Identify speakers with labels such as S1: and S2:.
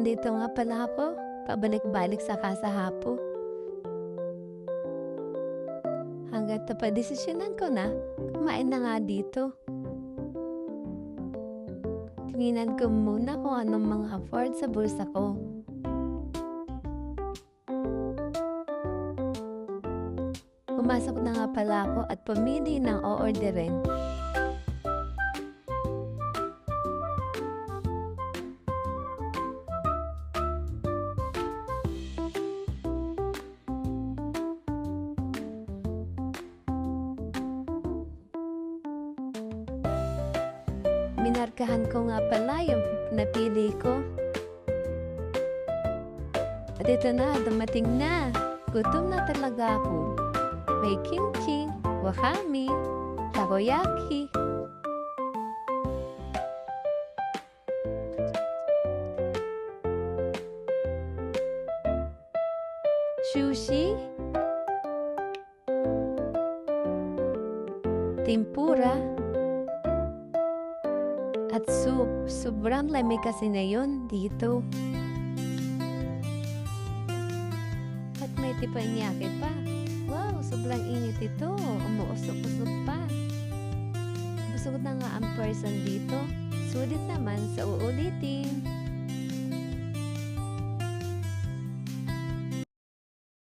S1: Nandito nga pala ako, pabalik-balik sa Casa Hapo. Hanggat napadesisyonan ko na, kumain na nga dito. Tingnan ko muna kung anong mga afford sa bulsa ko. Pumasok na nga pala ako at pumili ng o-orderin. Minarkahan ko nga pala yung napili ko. At ito na, dumating na. Gutom na talaga ako. May kimchi, wakame, takoyaki. Sushi. Tempura. At soup. Sobrang lamig kasi na yun dito. At may teppanyaki pa. Wow, sobrang init ito. Umuusok-usok pa. Busog na nga ang person dito. Sulit naman sa uulitin.